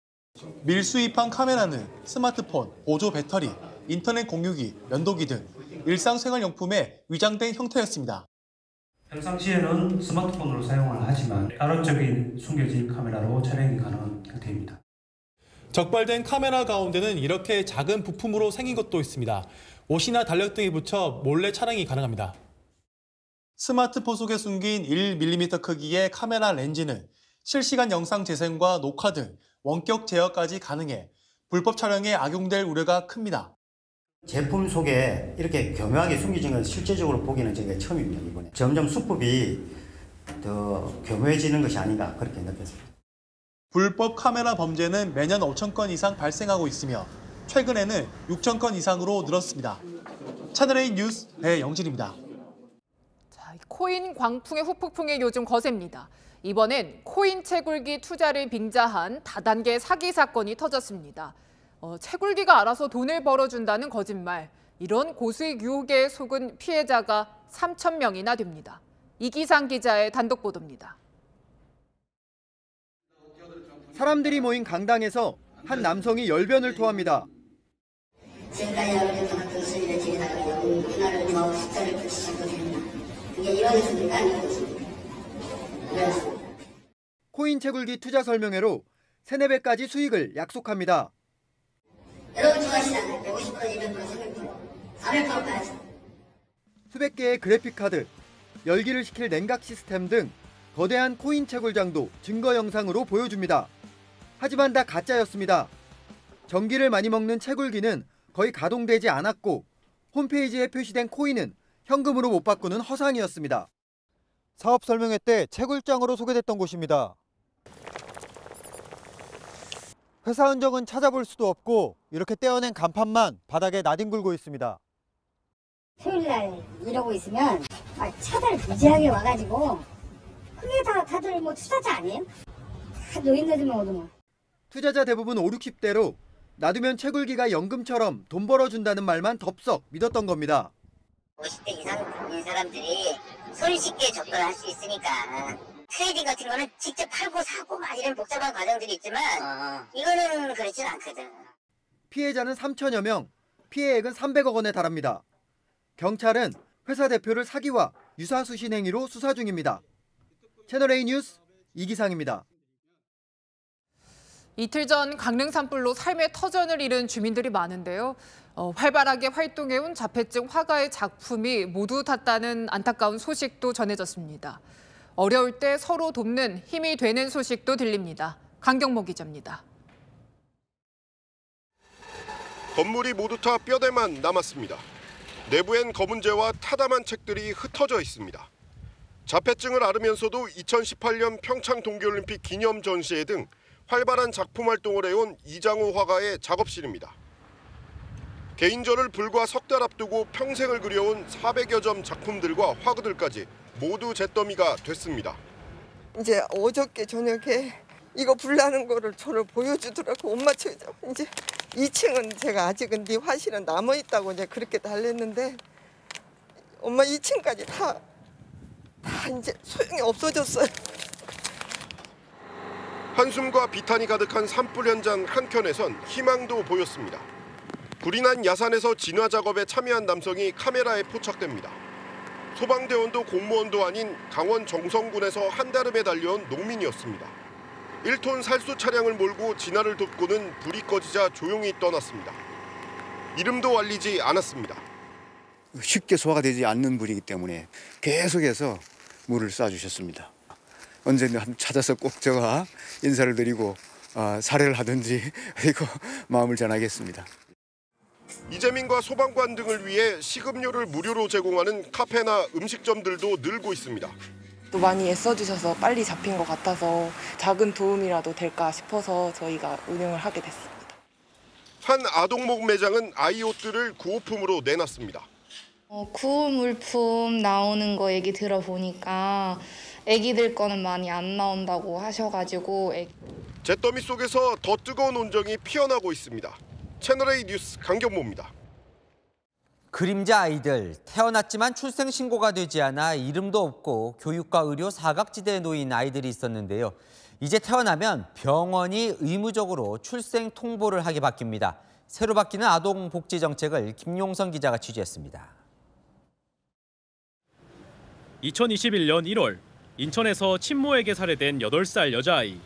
밀수입한 카메라는 스마트폰, 보조 배터리, 인터넷 공유기, 면도기 등 일상생활용품에 위장된 형태였습니다. 평상시에는 스마트폰으로 사용을 하지만 다각적인 숨겨진 카메라로 촬영이 가능한 형태입니다. 적발된 카메라 가운데는 이렇게 작은 부품으로 생긴 것도 있습니다. 옷이나 달력 등에 붙여 몰래 촬영이 가능합니다. 스마트폰 속에 숨긴 1mm 크기의 카메라 렌즈는 실시간 영상 재생과 녹화 등 원격 제어까지 가능해 불법 촬영에 악용될 우려가 큽니다. 제품 속에 이렇게 교묘하게 숨겨진 걸 실제적으로 보기는 저희가 처음입니다, 이번에. 점점 수법이 더 교묘해지는 것이 아닌가 그렇게 느꼈습니다. 불법 카메라 범죄는 매년 5천 건 이상 발생하고 있으며 최근에는 6천 건 이상으로 늘었습니다. 채널A 뉴스 배영진입니다. 자, 코인 광풍의 후폭풍이 요즘 거셉니다. 이번엔 코인 채굴기 투자를 빙자한 다단계 사기 사건이 터졌습니다. 채굴기가 알아서 돈을 벌어준다는 거짓말. 이런 고수익 유혹에 속은 피해자가 3,000명이나 됩니다. 이기상 기자의 단독 보도입니다. 사람들이 모인 강당에서 한 남성이 열변을 토합니다. 지금까지 여러분들 같은 수입의 집에다가 문화를 더 숫자를 붙이시고 됩니다. 그 이게 이루어졌습니까? 안 이루어졌습니까? 이루어졌습니다. 코인 채굴기 투자 설명회로 3-4배까지 수익을 약속합니다. 여러분 좋아하시잖아요. 150%, 200%, 300%, 400%까지. 수백 개의 그래픽 카드, 열기를 식힐 냉각 시스템 등 거대한 코인 채굴장도 증거 영상으로 보여줍니다. 하지만 다 가짜였습니다. 전기를 많이 먹는 채굴기는 거의 가동되지 않았고 홈페이지에 표시된 코인은 현금으로 못 바꾸는 허상이었습니다. 사업 설명회 때 채굴장으로 소개됐던 곳입니다. 회사 흔적은 찾아볼 수도 없고 이렇게 떼어낸 간판만 바닥에 나뒹굴고 있습니다. 토요일날 이러고 있으면 막 차들 무지하게 와가지고 그게 다 다들 뭐 투자자 아니에요? 다 노인네들만 오더만. 투자자 대부분 5, 60대로 놔두면 채굴기가 연금처럼 돈 벌어준다는 말만 덥석 믿었던 겁니다. 50대 이상인 사람들이 손쉽게 접근할 수 있으니까 트레이딩 같은 거는 직접 팔고 사고 막 이런 복잡한 과정들이 있지만 이거는 그렇진 않거든. 피해자는 3천여 명, 피해액은 300억 원에 달합니다. 경찰은 회사 대표를 사기와 유사수신 행위로 수사 중입니다. 채널A 뉴스 이기상입니다. 이틀 전 강릉 산불로 삶의 터전을 잃은 주민들이 많은데요. 활발하게 활동해온 자폐증 화가의 작품이 모두 탔다는 안타까운 소식도 전해졌습니다. 어려울 때 서로 돕는 힘이 되는 소식도 들립니다. 강경모 기자입니다. 건물이 모두 타 뼈대만 남았습니다. 내부엔 검은재와 타담한 책들이 흩어져 있습니다. 자폐증을 앓으면서도 2018년 평창 동계올림픽 기념 전시회 등 활발한 작품 활동을 해온 이장우 화가의 작업실입니다. 개인전을 불과 석 달 앞두고 평생을 그려온 400여 점 작품들과 화구들까지 모두 잿더미가 됐습니다. 이제 어저께 저녁에 이거 불나는 거를 저를 보여주더라고. 엄마 저 이제 2층은 제가 아직은 네 화실은 남아 있다고 이제 그렇게 달랬는데 엄마 2층까지 다 이제 소용이 없어졌어요. 한숨과 비탄이 가득한 산불 현장 한켠에선 희망도 보였습니다. 불이 난 야산에서 진화 작업에 참여한 남성이 카메라에 포착됩니다. 소방대원도 공무원도 아닌 강원 정성군에서 한달음에 달려온 농민이었습니다. 1톤 살수 차량을 몰고 진화를 돕고는 불이 꺼지자 조용히 떠났습니다. 이름도 알리지 않았습니다. 쉽게 소화가 되지 않는 불이기 때문에 계속해서 물을 쏴주셨습니다. 언젠가 찾아서 꼭 제가 인사를 드리고 사례를 하든지 그리고 마음을 전하겠습니다. 이재민과 소방관 등을 위해 식음료를 무료로 제공하는 카페나 음식점들도 늘고 있습니다. 또 많이 애써주셔서 빨리 잡힌 것 같아서 작은 도움이라도 될까 싶어서 저희가 운영을 하게 됐습니다. 한 아동목 매장은 아이 옷들을 구호품으로 내놨습니다. 구호 물품 나오는 거 얘기 들어보니까 애기들 거는 많이 안 나온다고 하셔가지고 잿더미 속에서 더 뜨거운 온정이 피어나고 있습니다. 채널A 뉴스 강경모입니다. 그림자 아이들, 태어났지만 출생신고가 되지 않아 이름도 없고 교육과 의료 사각지대에 놓인 아이들이 있었는데요. 이제 태어나면 병원이 의무적으로 출생 통보를 하게 바뀝니다. 새로 바뀌는 아동복지 정책을 김용선 기자가 취재했습니다. 2021년 1월 인천에서 친모에게 살해된 8살 여자아이.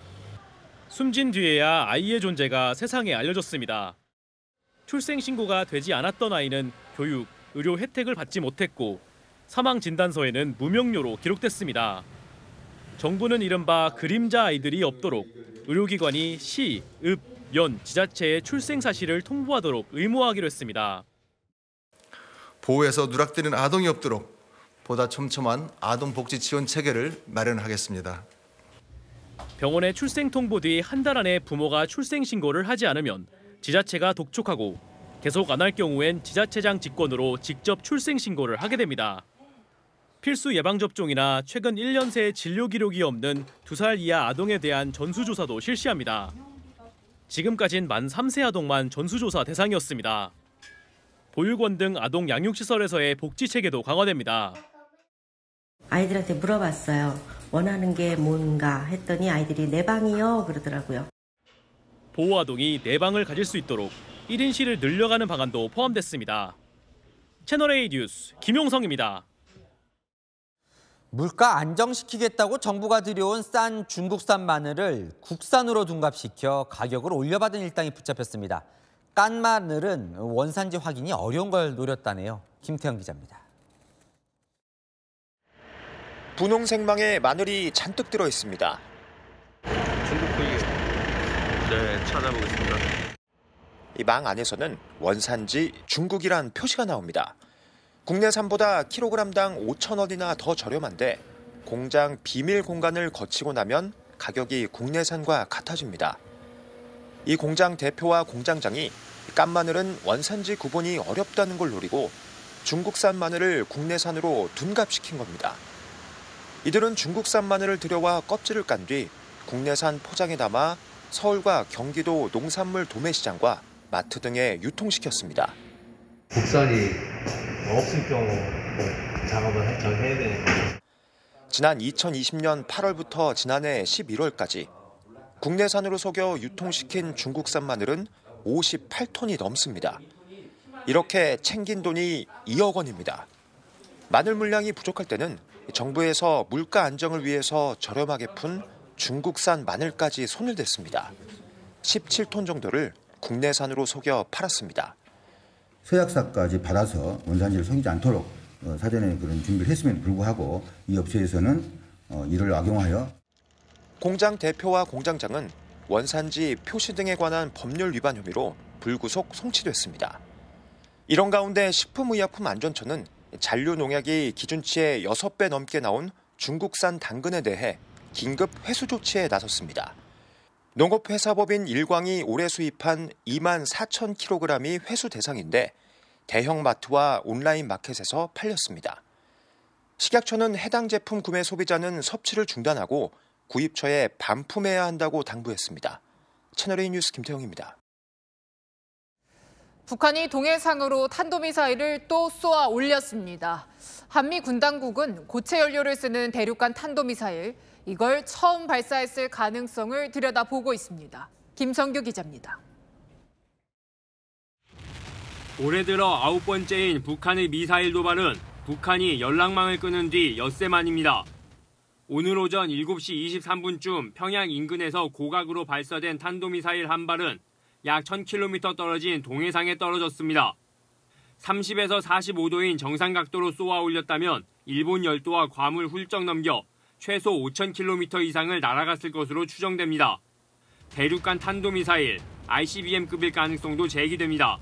숨진 뒤에야 아이의 존재가 세상에 알려졌습니다. 출생신고가 되지 않았던 아이는 교육, 의료 혜택을 받지 못했고 사망 진단서에는 무명료로 기록됐습니다. 정부는 이른바 그림자 아이들이 없도록 의료기관이 시, 읍, 연, 지자체에 출생 사실을 통보하도록 의무화하기로 했습니다. 보호에서 누락되는 아동이 없도록 보다 촘촘한 아동복지 지원 체계를 마련하겠습니다. 병원에 출생 통보 뒤 한 달 안에 부모가 출생 신고를 하지 않으면 지자체가 독촉하고 계속 안 할 경우엔 지자체장 직권으로 직접 출생 신고를 하게 됩니다. 필수 예방접종이나 최근 1년 새 진료 기록이 없는 2살 이하 아동에 대한 전수조사도 실시합니다. 지금까진 만 3세 아동만 전수조사 대상이었습니다. 보육원 등 아동 양육시설에서의 복지 체계도 강화됩니다. 아이들한테 물어봤어요. 원하는 게 뭔가 했더니 아이들이 내 방이요 그러더라고요. 보호아동이 내 방을 가질 수 있도록 1인실을 늘려가는 방안도 포함됐습니다. 채널A 뉴스 김용성입니다. 물가 안정시키겠다고 정부가 들여온 싼 중국산 마늘을 국산으로 둔갑시켜 가격을 올려받은 일당이 붙잡혔습니다. 깐 마늘은 원산지 확인이 어려운 걸 노렸다네요. 김태형 기자입니다. 분홍색망에 마늘이 잔뜩 들어 있습니다. 중국이요. 네, 찾아보겠습니다. 이 망 안에서는 원산지 중국이란 표시가 나옵니다. 국내산보다 킬로그램당 5,000원이나 더 저렴한데 공장 비밀 공간을 거치고 나면 가격이 국내산과 같아집니다. 이 공장 대표와 공장장이 깐 마늘은 원산지 구분이 어렵다는 걸 노리고 중국산 마늘을 국내산으로 둔갑시킨 겁니다. 이들은 중국산 마늘을 들여와 껍질을 깐 뒤 국내산 포장에 담아 서울과 경기도 농산물 도매시장과 마트 등에 유통시켰습니다. 국산이 없을 경우 작업을 더 해야 되는 거죠. 지난 2020년 8월부터 지난해 11월까지 국내산으로 속여 유통시킨 중국산 마늘은 58톤이 넘습니다. 이렇게 챙긴 돈이 2억 원입니다. 마늘 물량이 부족할 때는 정부에서 물가 안정을 위해서 저렴하게 푼 중국산 마늘까지 손을 댔습니다. 17톤 정도를 국내산으로 속여 팔았습니다. 서약사까지 받아서 원산지를 속이지 않도록 사전에 그런 준비를 했음에도 불구하고 이 업체에서는 이를 악용하여 공장 대표와 공장장은 원산지 표시 등에 관한 법률 위반 혐의로 불구속 송치됐습니다. 이런 가운데 식품의약품안전처는 잔류 농약이 기준치의 6배 넘게 나온 중국산 당근에 대해 긴급 회수 조치에 나섰습니다. 농업회사법인 일광이 올해 수입한 24,000kg이 회수 대상인데 대형 마트와 온라인 마켓에서 팔렸습니다. 식약처는 해당 제품 구매 소비자는 섭취를 중단하고 구입처에 반품해야 한다고 당부했습니다. 채널A 뉴스 김태형입니다. 북한이 동해상으로 탄도미사일을 또 쏘아 올렸습니다. 한미 군당국은 고체 연료를 쓰는 대륙간 탄도미사일, 이걸 처음 발사했을 가능성을 들여다보고 있습니다. 김성규 기자입니다. 올해 들어 9번째인 북한의 미사일 도발은 북한이 연락망을 끊은 뒤 엿새 만입니다. 오늘 오전 7시 23분쯤 평양 인근에서 고각으로 발사된 탄도미사일 한 발은 약 1000km 떨어진 동해상에 떨어졌습니다. 30에서 45도인 정상 각도로 쏘아 올렸다면 일본 열도와 괌을 훌쩍 넘겨 최소 5000km 이상을 날아갔을 것으로 추정됩니다. 대륙간 탄도미사일 ICBM급일 가능성도 제기됩니다.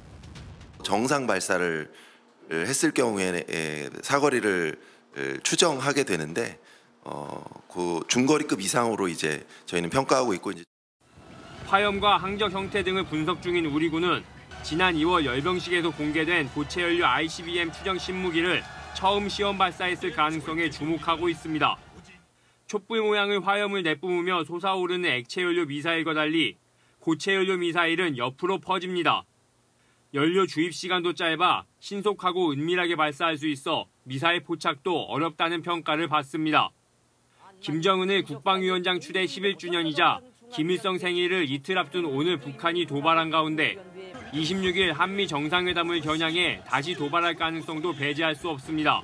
정상 발사를 했을 경우에 사거리를 추정하게 되는데 그 중거리급 이상으로 이제 저희는 평가하고 있고 이제 화염과 항적 형태 등을 분석 중인 우리 군은 지난 2월 열병식에서 공개된 고체 연료 ICBM 추정 신무기를 처음 시험 발사했을 가능성에 주목하고 있습니다. 촛불 모양의 화염을 내뿜으며 솟아오르는 액체 연료 미사일과 달리 고체 연료 미사일은 옆으로 퍼집니다. 연료 주입 시간도 짧아 신속하고 은밀하게 발사할 수 있어 미사일 포착도 어렵다는 평가를 받습니다. 김정은의 국방위원장 추대 11주년이자 김일성 생일을 이틀 앞둔 오늘 북한이 도발한 가운데 26일 한미 정상회담을 겨냥해 다시 도발할 가능성도 배제할 수 없습니다.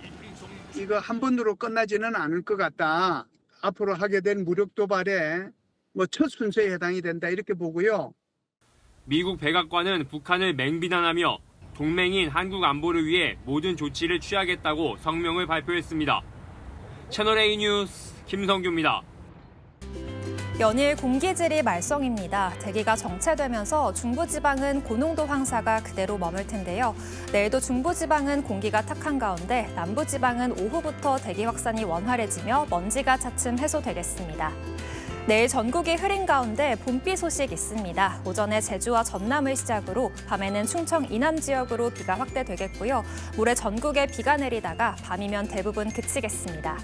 이거 한 번으로 끝나지는 않을 것 같다. 앞으로 하게 된 무력 도발에 첫 순서에 해당이 된다 이렇게 보고요. 미국 백악관은 북한을 맹비난하며 동맹인 한국 안보를 위해 모든 조치를 취하겠다고 성명을 발표했습니다. 채널A 뉴스 김성규입니다. 연일 공기질이 말썽입니다. 대기가 정체되면서 중부지방은 고농도 황사가 그대로 머물 텐데요. 내일도 중부지방은 공기가 탁한 가운데 남부지방은 오후부터 대기 확산이 원활해지며 먼지가 차츰 해소되겠습니다. 내일 전국이 흐린 가운데 봄비 소식 있습니다. 오전에 제주와 전남을 시작으로 밤에는 충청 이남 지역으로 비가 확대되겠고요. 모레 전국에 비가 내리다가 밤이면 대부분 그치겠습니다.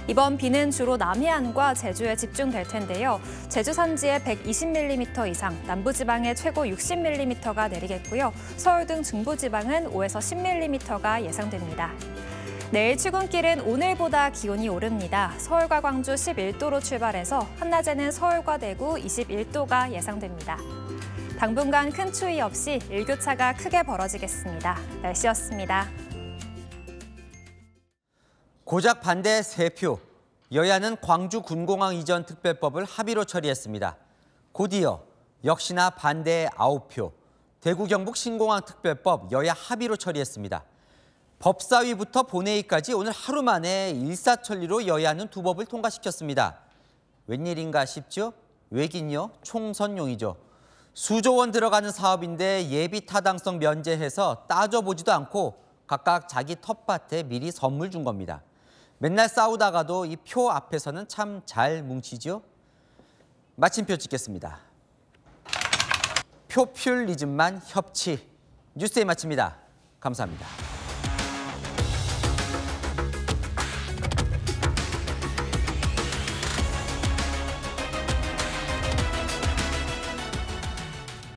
이번 비는 주로 남해안과 제주에 집중될 텐데요. 제주 산지에 120mm 이상, 남부지방에 최고 60mm가 내리겠고요. 서울 등 중부지방은 5에서 10mm가 예상됩니다. 내일 출근길은 오늘보다 기온이 오릅니다. 서울과 광주 11도로 출발해서 한낮에는 서울과 대구 21도가 예상됩니다. 당분간 큰 추위 없이 일교차가 크게 벌어지겠습니다. 날씨였습니다. 고작 반대 3표. 여야는 광주 군공항 이전 특별법을 합의로 처리했습니다. 곧이어 역시나 반대 9표. 대구 경북 신공항 특별법 여야 합의로 처리했습니다. 법사위부터 본회의까지 오늘 하루 만에 일사천리로 여야는 두 법을 통과시켰습니다. 웬일인가 싶죠? 왜긴요? 총선용이죠. 수조 원 들어가는 사업인데 예비 타당성 면제해서 따져보지도 않고 각각 자기 텃밭에 미리 선물 준 겁니다. 맨날 싸우다가도 이 표 앞에서는 참 잘 뭉치죠? 마침표 찍겠습니다. 포퓰리즘만 협치. 뉴스에 마칩니다. 감사합니다.